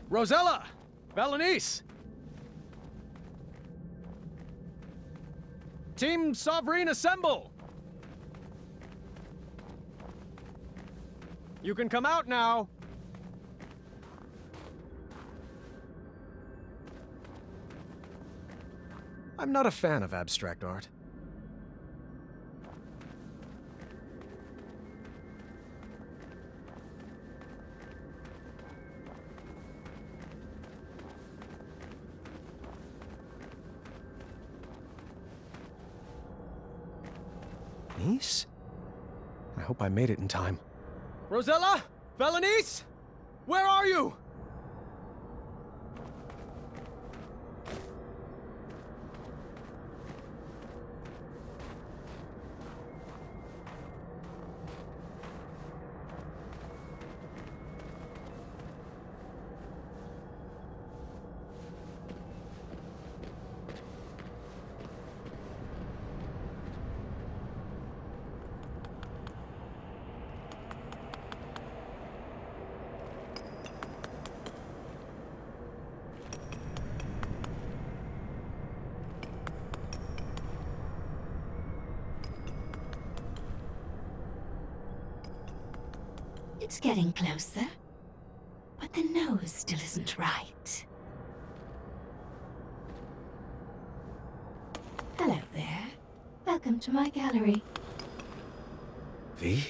Rosella! Neese! Team Sovereign, assemble! You can come out now! I'm not a fan of abstract art. Neese? I hope I made it in time. Rosella? Neese? Where are you? It's getting closer, but the nose still isn't right. Hello there. Welcome to my gallery. V?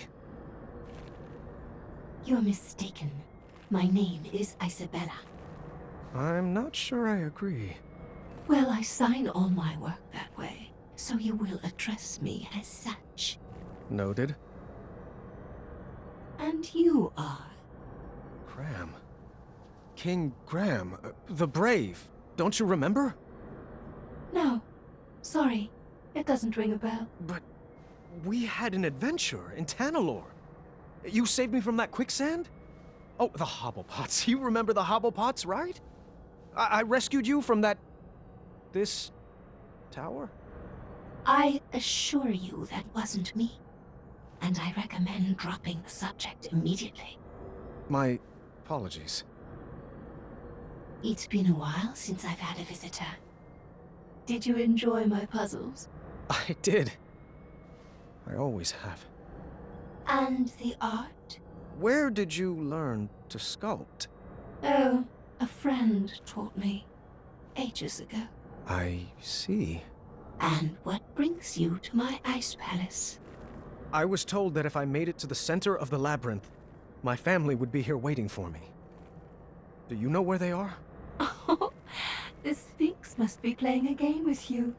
You're mistaken. My name is Isabella. I'm not sure I agree. Well, I sign all my work that way, so you will address me as such. Noted. And you are? Graham. King Graham, the Brave. Don't you remember? No. Sorry. It doesn't ring a bell. But we had an adventure in Tanalorr. You saved me from that quicksand? Oh, the Hobblepots. You remember the Hobblepots, right? I rescued you from that... this... tower? I assure you that wasn't me. And I recommend dropping the subject immediately. My apologies. It's been a while since I've had a visitor. Did you enjoy my puzzles? I did. I always have. And the art? Where did you learn to sculpt? Oh, a friend taught me. Ages ago. I see. And what brings you to my ice palace? I was told that if I made it to the center of the Labyrinth, my family would be here waiting for me. Do you know where they are? Oh, the Sphinx must be playing a game with you.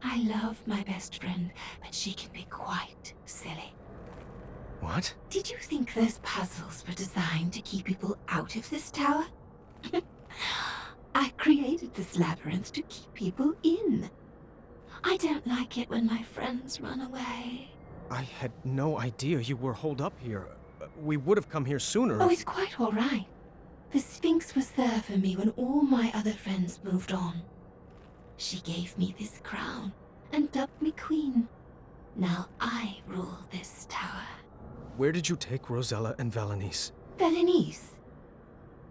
I love my best friend, but she can be quite silly. What? Did you think those puzzles were designed to keep people out of this tower? I created this labyrinth to keep people in. I don't like it when my friends run away. I had no idea you were holed up here. We would have come here sooner. Oh, it's quite all right. The Sphinx was there for me when all my other friends moved on. She gave me this crown and dubbed me queen. Now I rule this tower. Where did you take Rosella and Neese? Neese?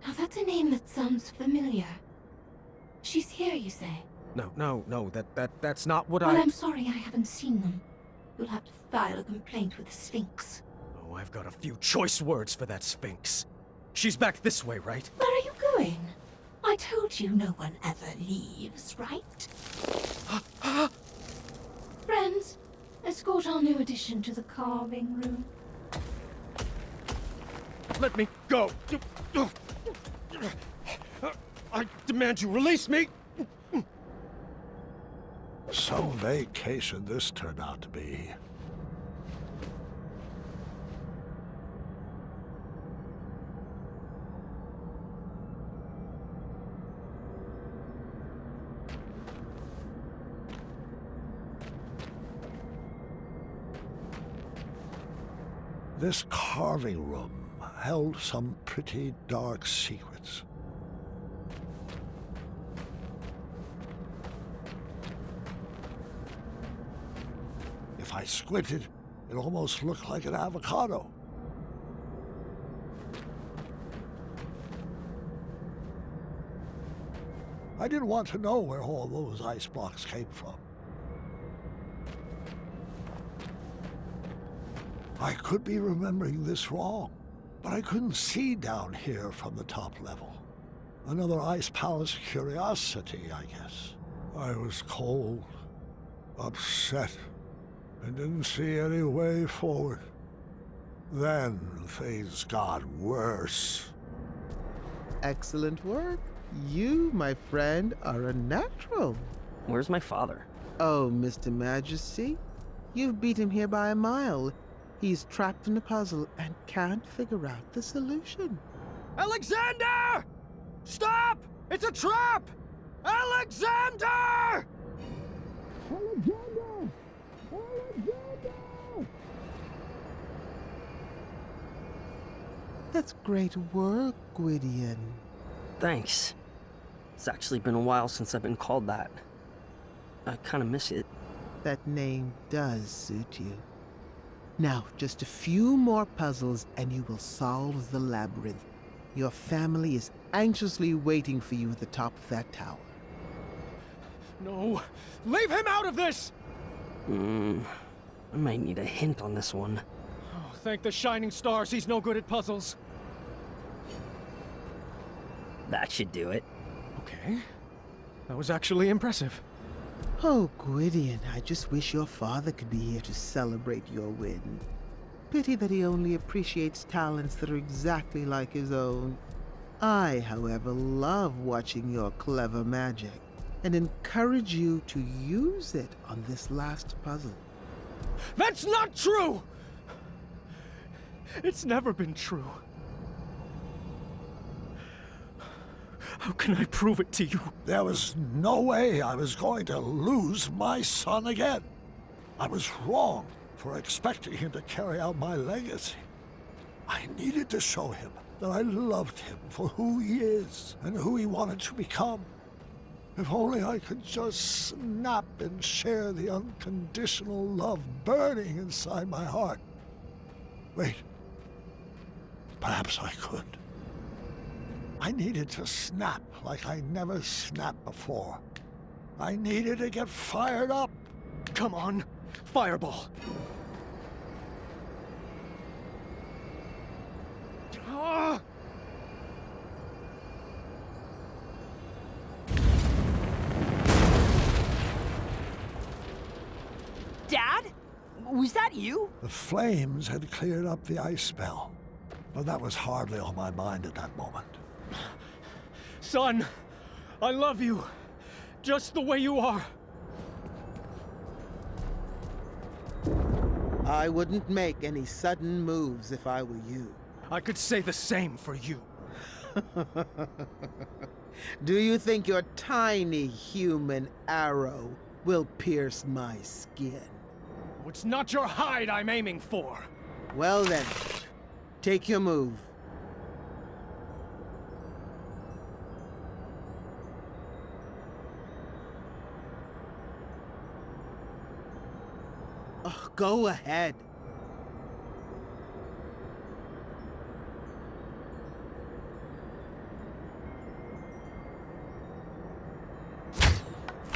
Now that's a name that sounds familiar. She's here, you say? No, that's not what Well, I'm sorry I haven't seen them. You'll have to file a complaint with the Sphinx. Oh, I've got a few choice words for that Sphinx. She's back this way, right? Where are you going? I told you no one ever leaves, right? Friends, escort our new addition to the carving room. Let me go! I demand you release me! So vacation this turned out to be. This carving room held some pretty dark secrets. If I squinted, it almost looked like an avocado. I didn't want to know where all those ice blocks came from. I could be remembering this wrong, but I couldn't see down here from the top level. Another ice palace curiosity, I guess. I was cold, upset, and didn't see any way forward. Then things got worse. Excellent work. You, my friend, are a natural. Where's my father? Oh, Mr. Majesty, you've beat him here by a mile. He's trapped in a puzzle and can't figure out the solution. Alexander! Stop! It's a trap! Alexander! Alexander! Alexander! That's great work, Gwydion. Thanks. It's actually been a while since I've been called that. I kind of miss it. That name does suit you. Now, just a few more puzzles and you will solve the labyrinth. Your family is anxiously waiting for you at the top of that tower. No! Leave him out of this! I might need a hint on this one. Oh, thank the shining stars he's no good at puzzles. That should do it. Okay. That was actually impressive. Oh, Gwydion, I just wish your father could be here to celebrate your win. Pity that he only appreciates talents that are exactly like his own. I, however, love watching your clever magic, and encourage you to use it on this last puzzle. That's not true! It's never been true. How can I prove it to you? There was no way I was going to lose my son again. I was wrong for expecting him to carry out my legacy. I needed to show him that I loved him for who he is and who he wanted to become. If only I could just snap and share the unconditional love burning inside my heart. Wait, perhaps I could. I needed to snap like I never snapped before. I needed to get fired up. Come on, fireball. Ah! Dad? Was that you? The flames had cleared up the ice spell, but that was hardly on my mind at that moment. Son, I love you, just the way you are. I wouldn't make any sudden moves if I were you. I could say the same for you. Do you think your tiny human arrow will pierce my skin? It's not your hide I'm aiming for. Well then, take your move. Oh, go ahead.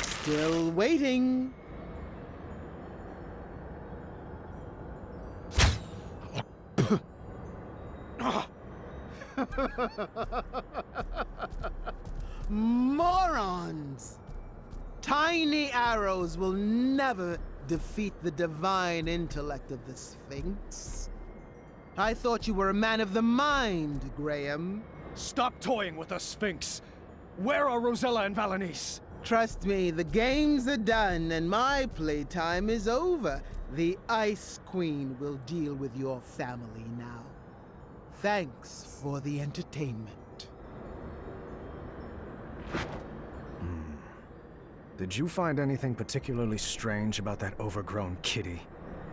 Still waiting. Morons! Tiny arrows will never defeat the divine intellect of the Sphinx. I thought you were a man of the mind, Graham. Stop toying with the Sphinx. Where are Rosella and Valanice? Trust me, the games are done and my playtime is over. The Ice Queen will deal with your family now. Thanks for the entertainment. Did you find anything particularly strange about that overgrown kitty?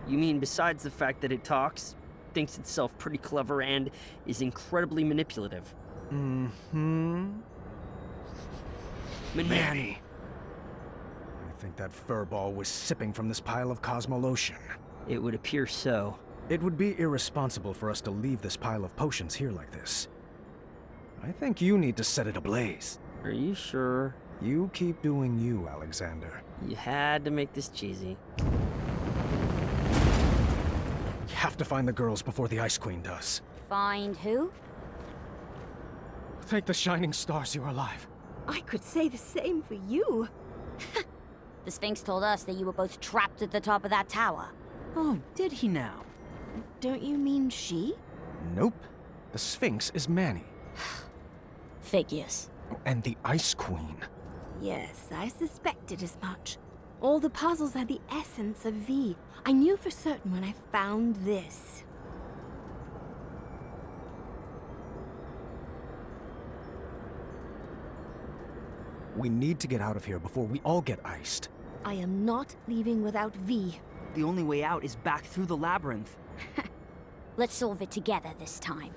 You mean besides the fact that it talks, thinks itself pretty clever, and is incredibly manipulative? Mm-hmm. Manny! I think that furball was sipping from this pile of Cosmolotion. It would appear so. It would be irresponsible for us to leave this pile of potions here like this. I think you need to set it ablaze. Are you sure? You keep doing you, Alexander. You had to make this cheesy. You have to find the girls before the Ice Queen does. Find who? Thank the shining stars you're alive. I could say the same for you. The Sphinx told us that you were both trapped at the top of that tower. Oh, did he now? Don't you mean she? Nope. The Sphinx is Manny. Figures. And the Ice Queen. Yes, I suspected as much. All the puzzles are the essence of V. I knew for certain when I found this. We need to get out of here before we all get iced. I am not leaving without V. The only way out is back through the labyrinth. Let's solve it together this time.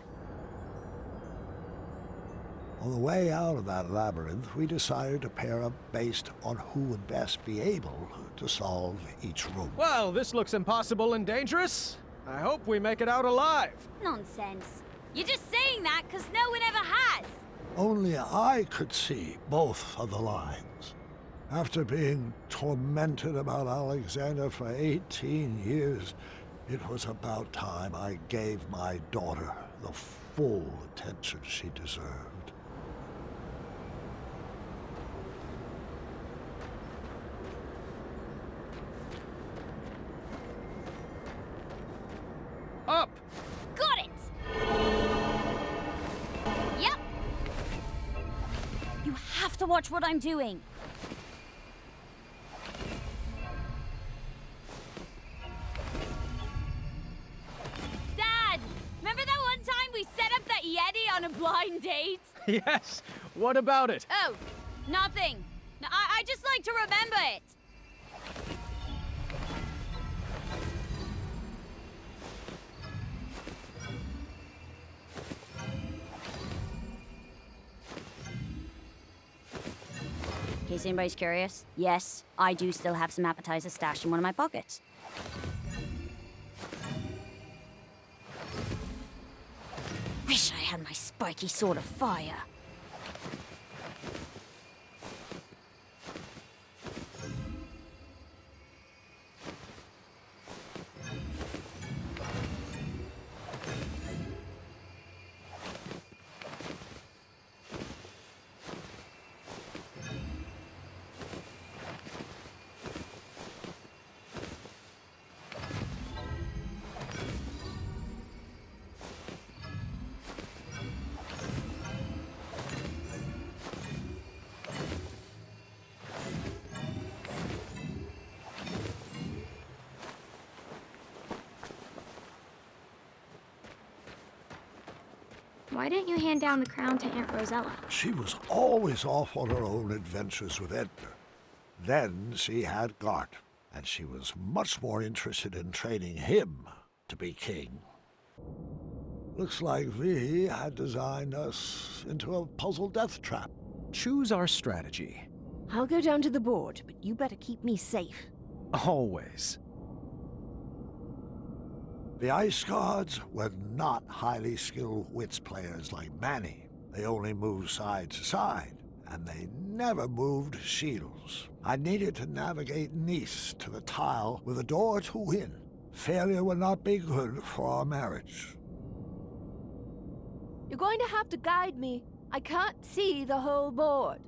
On the way out of that labyrinth, we decided to pair up based on who would best be able to solve each room. Well, this looks impossible and dangerous. I hope we make it out alive. Nonsense. You're just saying that because no one ever has. Only I could see both of the lines. After being tormented about Alexander for 18 years, it was about time I gave my daughter the full attention she deserved. Up! Got it! Yep. You have to watch what I'm doing. Dad, remember that one time we set up that Yeti on a blind date? Yes. What about it? Oh, nothing. No, I just like to remember it. In case anybody's curious, yes, I do still have some appetizers stashed in one of my pockets. Wish I had my spiky sword of fire. Why didn't you hand down the crown to Aunt Rosella? She was always off on her own adventures with Edgar. Then she had Gart, and she was much more interested in training him to be king. Looks like V had designed us into a puzzle death trap. Choose our strategy. I'll go down to the board, but you better keep me safe. Always. The Ice Guards were not highly skilled wits players like Manny. They only moved side to side, and they never moved shields. I needed to navigate Neese to the tile with a door to win. Failure would not be good for our marriage. You're going to have to guide me. I can't see the whole board.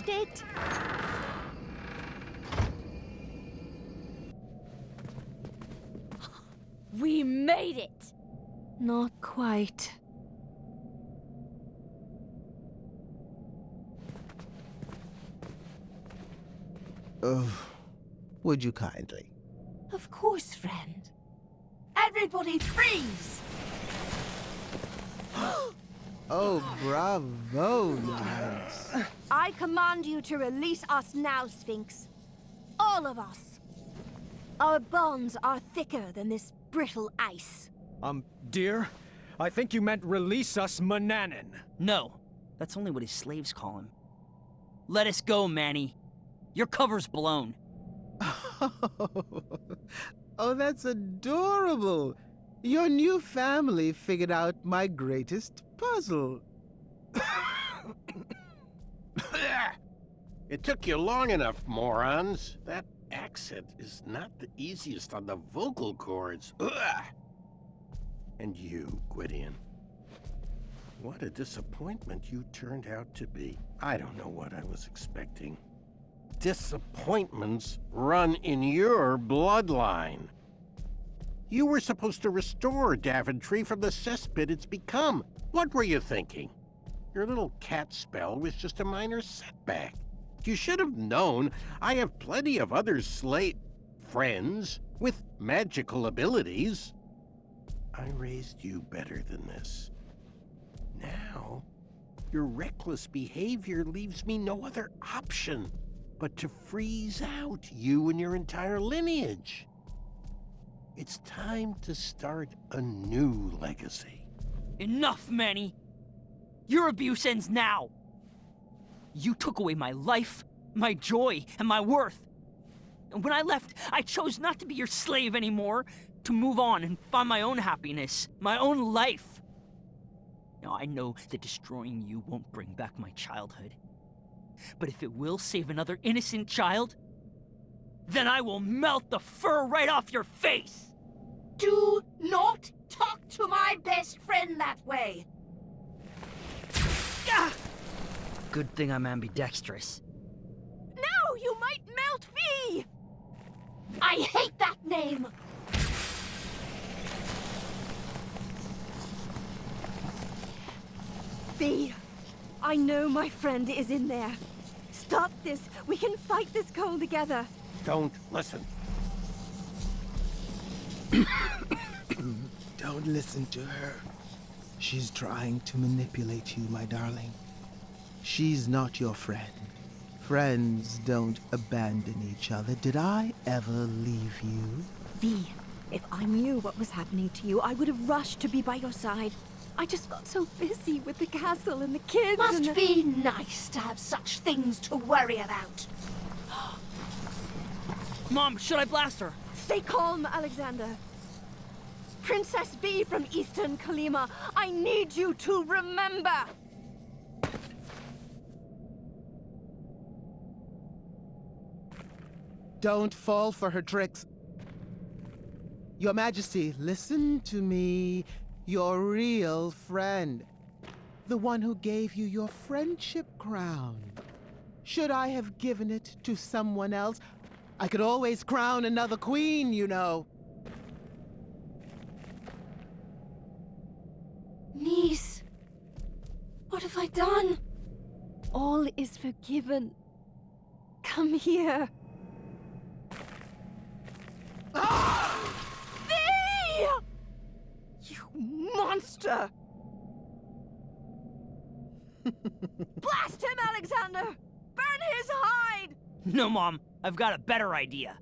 finished it. We made it! Not quite. Would you kindly? Of course, friend. Everybody freeze! Oh, bravo, Neese. I command you to release us now, Sphinx. All of us. Our bonds are thicker than this brittle ice. Dear, I think you meant release us, Mananan. No, that's only what his slaves call him. Let us go, Manny. Your cover's blown. Oh, that's adorable. Your new family figured out my greatest puzzle. It took you long enough, morons. That accent is not the easiest on the vocal cords. Ugh. And you, Gwydion. What a disappointment you turned out to be. I don't know what I was expecting. Disappointments run in your bloodline. You were supposed to restore Daventry from the cesspit it's become. What were you thinking? Your little cat spell was just a minor setback. You should have known I have plenty of other friends with magical abilities. I raised you better than this. Now, your reckless behavior leaves me no other option but to freeze out you and your entire lineage. It's time to start a new legacy. Enough, Manny! Your abuse ends now! You took away my life, my joy, and my worth. And when I left, I chose not to be your slave anymore, to move on and find my own happiness, my own life. Now, I know that destroying you won't bring back my childhood. But if it will save another innocent child, then I will melt the fur right off your face! Do not talk to my best friend that way! Ah! Good thing I'm ambidextrous. No, you might melt me! I hate that name! V, I know my friend is in there. Stop this. We can fight this cold together. Don't listen. Don't listen to her. She's trying to manipulate you, my darling. She's not your friend. Friends don't abandon each other. Did I ever leave you? V, if I knew what was happening to you, I would have rushed to be by your side. I just got so busy with the castle and the kids Must and be nice to have such things to worry about. Mom, should I blast her? Stay calm, Alexander. Princess V from Eastern Kalima, I need you to remember! Don't fall for her tricks. Your Majesty, listen to me. Your real friend. The one who gave you your friendship crown. Should I have given it to someone else? I could always crown another queen, you know. Neese, what have I done? All is forgiven. Come here. V! You monster! Blast him, Alexander! Burn his hide! No, Mom. I've got a better idea.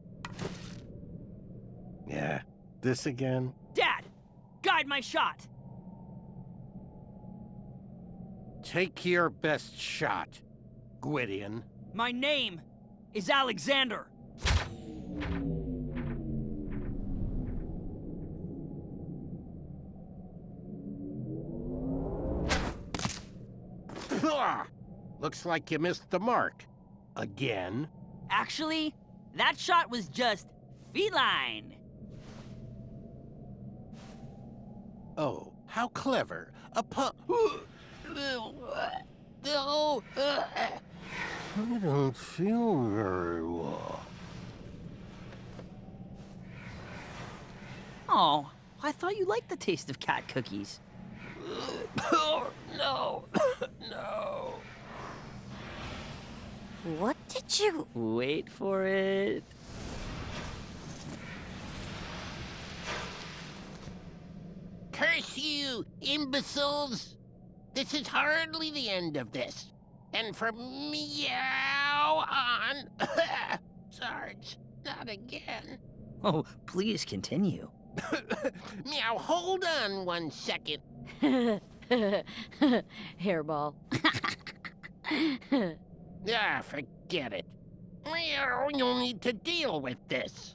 Yeah, this again? Dad! Guide my shot! Take your best shot, Gwydion. My name is Alexander. Looks like you missed the mark. Again? Actually, that shot was just feline. Oh, how clever. A I don't feel very well. Oh, I thought you liked the taste of cat cookies. No, no. What did you... Wait for it. Curse you, imbeciles! This is hardly the end of this. And from meow on... Sarge, not again. Oh, please continue. Meow, hold on 1 second. Hairball. Ah, forget it. Meow, you'll need to deal with this.